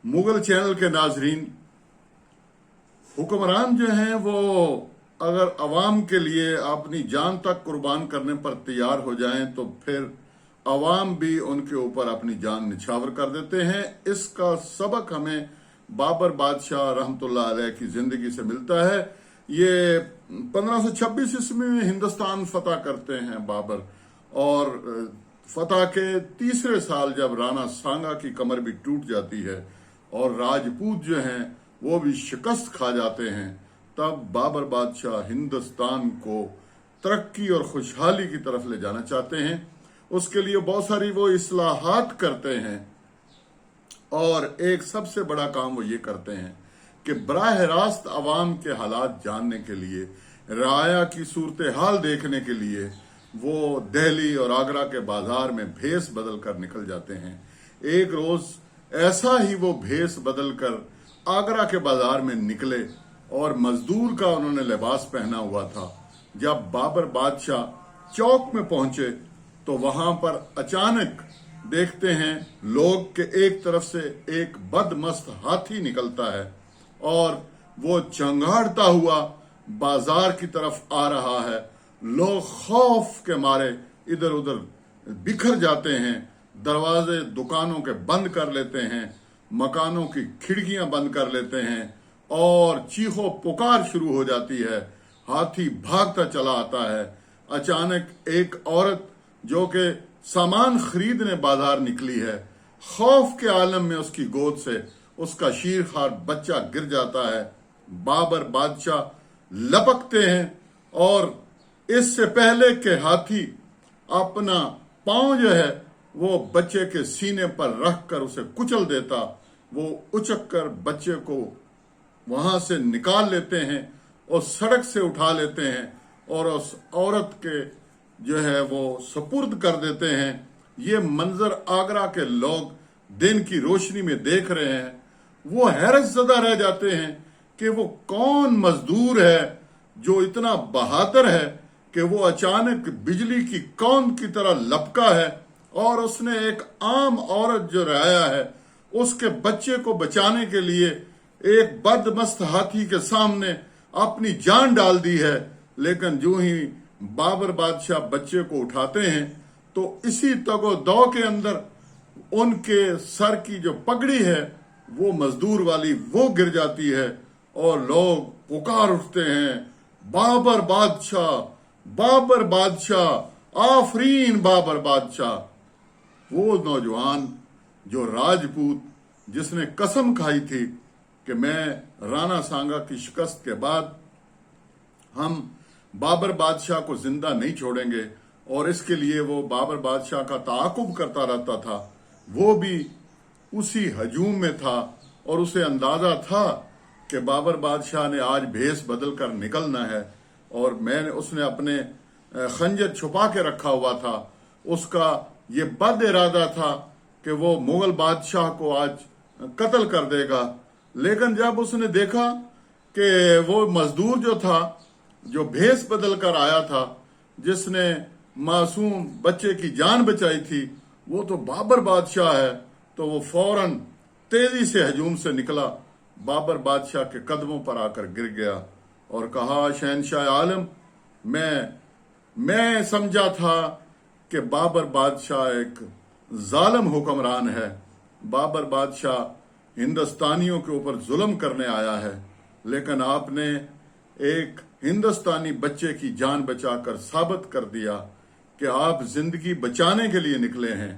Mughal channel के नाजरीन, हुक्मरान जो हैं वो अगर अवाम के लिए अपनी जान तक कुर्बान करने पर तैयार हो जाएं तो फिर अवाम भी उनके ऊपर अपनी जान निछावर कर देते हैं। इसका सबक हमें बाबर बादशाह रहमतुल्लाह अलैह की जिंदगी से मिलता है। ये 1526 ईस्वी में हिंदुस्तान फतह करते हैं बाबर, और फतह के तीसरे साल जब राणा सांगा की कमर भी टूट जाती है और राजपूत जो हैं वो भी शिकस्त खा जाते हैं, तब बाबर बादशाह हिंदुस्तान को तरक्की और खुशहाली की तरफ ले जाना चाहते हैं। उसके लिए बहुत सारी वो इस्लाहात करते हैं, और एक सबसे बड़ा काम वो ये करते हैं कि बराह रास्त अवाम के हालात जानने के लिए, राया की सूरत हाल देखने के लिए वो दिल्ली और आगरा के बाजार में भेस बदल कर निकल जाते हैं। एक रोज ऐसा ही वो भेस बदल कर आगरा के बाजार में निकले और मजदूर का उन्होंने लिबास पहना हुआ था। जब बाबर बादशाह चौक में पहुंचे तो वहां पर अचानक देखते हैं लोग के एक तरफ से एक बदमस्त हाथी निकलता है और वो चंगाड़ता हुआ बाजार की तरफ आ रहा है। लोग खौफ के मारे इधर उधर बिखर जाते हैं, दरवाजे दुकानों के बंद कर लेते हैं, मकानों की खिड़कियां बंद कर लेते हैं और चीखो पुकार शुरू हो जाती है। हाथी भागता चला आता है। अचानक एक औरत जो कि सामान खरीदने बाजार निकली है, खौफ के आलम में उसकी गोद से उसका शीरखार बच्चा गिर जाता है। बाबर बादशाह लपकते हैं और इससे पहले के हाथी अपना पांव जो है वो बच्चे के सीने पर रख कर उसे कुचल देता, वो उचक कर बच्चे को वहां से निकाल लेते हैं और सड़क से उठा लेते हैं और उस औरत के जो है वो सुपुर्द कर देते हैं। ये मंजर आगरा के लोग दिन की रोशनी में देख रहे हैं। वो हैरत ज़दा रह जाते हैं कि वो कौन मजदूर है जो इतना बहादुर है कि वो अचानक बिजली की कौंध की तरह लपका है और उसने एक आम औरत जो राया है उसके बच्चे को बचाने के लिए एक बदमस्त हाथी के सामने अपनी जान डाल दी है। लेकिन जो ही बाबर बादशाह बच्चे को उठाते हैं तो इसी तगो-दो के अंदर उनके सर की जो पगड़ी है वो मजदूर वाली वो गिर जाती है और लोग पुकार उठते हैं, बाबर बादशाह, बाबर बादशाह, आफरीन बाबर बादशाह। वो नौजवान जो राजपूत जिसने कसम खाई थी कि मैं राणा सांगा की शिकस्त के बाद हम बाबर बादशाह को जिंदा नहीं छोड़ेंगे और इसके लिए वो बाबर बादशाह का ताकुब करता रहता था, वो भी उसी हजूम में था और उसे अंदाजा था कि बाबर बादशाह ने आज भेस बदल कर निकलना है और उसने अपने खंजर छुपा के रखा हुआ था। उसका ये बद इरादा था कि वो मुगल बादशाह को आज कत्ल कर देगा। लेकिन जब उसने देखा कि वो मजदूर जो था, जो भेस बदल कर आया था, जिसने मासूम बच्चे की जान बचाई थी, वो तो बाबर बादशाह है, तो वो फौरन तेजी से हजूम से निकला, बाबर बादशाह के कदमों पर आकर गिर गया और कहा, शहनशाह आलम, मैं समझा था कि बाबर बादशाह एक जालिम हुक्मरान है, बाबर बादशाह हिंदुस्तानियों के ऊपर जुल्म करने आया है, लेकिन आपने एक हिंदुस्तानी बच्चे की जान बचाकर साबित कर दिया कि आप जिंदगी बचाने के लिए निकले हैं।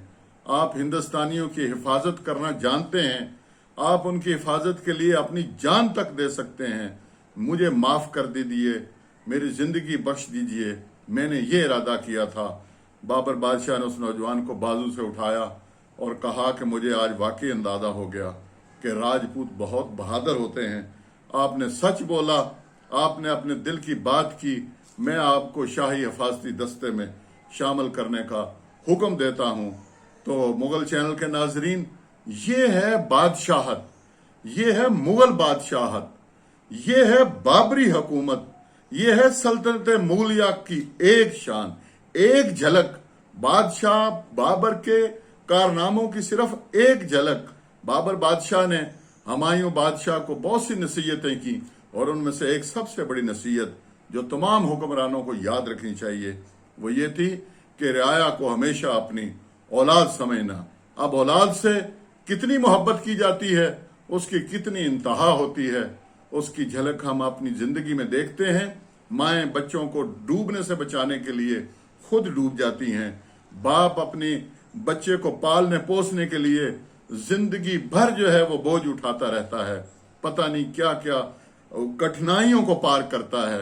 आप हिंदुस्तानियों की हिफाजत करना जानते हैं, आप उनकी हिफाजत के लिए अपनी जान तक दे सकते हैं। मुझे माफ कर दीजिए, मेरी जिंदगी बख्श दीजिए, मैंने ये इरादा किया था। बाबर बादशाह ने उस नौजवान को बाजू से उठाया और कहा कि मुझे आज वाकई अंदाजा हो गया कि राजपूत बहुत बहादुर होते हैं। आपने सच बोला, आपने अपने दिल की बात की। मैं आपको शाही हिफाजती दस्ते में शामिल करने का हुक्म देता हूं। तो मुगल चैनल के नाजरीन, ये है बादशाहत, ये है मुगल बादशाहत, ये है बाबरी हुकूमत, ये है सल्तनत मुगलिया की एक शान, एक झलक। बादशाह बाबर के कारनामों की सिर्फ एक झलक बाबर बादशाह ने हुमायूं बादशाह को बहुत सी नसीहतें की, और उनमें से एक सबसे बड़ी नसीहत जो तमाम हुक्मरानों को याद रखनी चाहिए वो ये थी कि रियाया को हमेशा अपनी औलाद समझना। अब औलाद से कितनी मोहब्बत की जाती है, उसकी कितनी इंतहा होती है, उसकी झलक हम अपनी जिंदगी में देखते हैं। माएं बच्चों को डूबने से बचाने के लिए खुद डूब जाती हैं। बाप अपने बच्चे को पालने पोसने के लिए जिंदगी भर जो है वो बोझ उठाता रहता है, पता नहीं क्या क्या कठिनाइयों को पार करता है।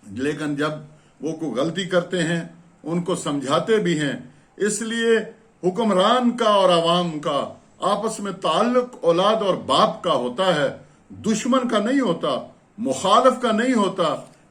लेकिन जब वो कोई गलती करते हैं उनको समझाते भी हैं। इसलिए हुक्मरान का और आवाम का आपस में ताल्लुक औलाद और बाप का होता है, दुश्मन का नहीं होता, मुखालिफ का नहीं होता।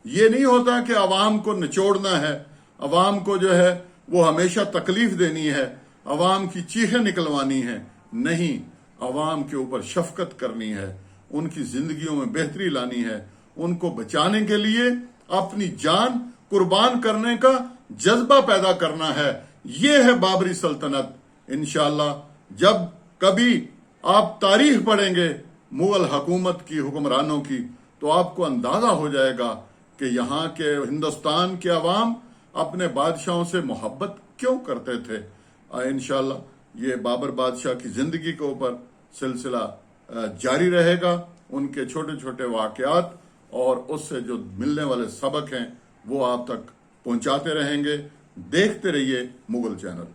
ये नहीं होता कि आवाम को निचोड़ना है, आवाम को जो है वो हमेशा तकलीफ देनी है, आवाम की चीखें निकलवानी है। नहीं, आवाम के ऊपर शफकत करनी है, उनकी जिंदगियों में बेहतरी लानी है, उनको बचाने के लिए अपनी जान कुर्बान करने का जज्बा पैदा करना है। ये है बाबरी सल्तनत। इंशाअल्लाह जब कभी आप तारीख पढ़ेंगे मुगल हुकूमत की, हुक्मरानों की, तो आपको अंदाजा हो जाएगा कि यहाँ के हिंदुस्तान के अवाम अपने बादशाहों से मोहब्बत क्यों करते थे। इंशाअल्लाह ये बाबर बादशाह की जिंदगी के ऊपर सिलसिला जारी रहेगा, उनके छोटे छोटे वाकयात और उससे जो मिलने वाले सबक हैं वो आप तक पहुंचाते रहेंगे। देखते रहिए मुगल चैनल।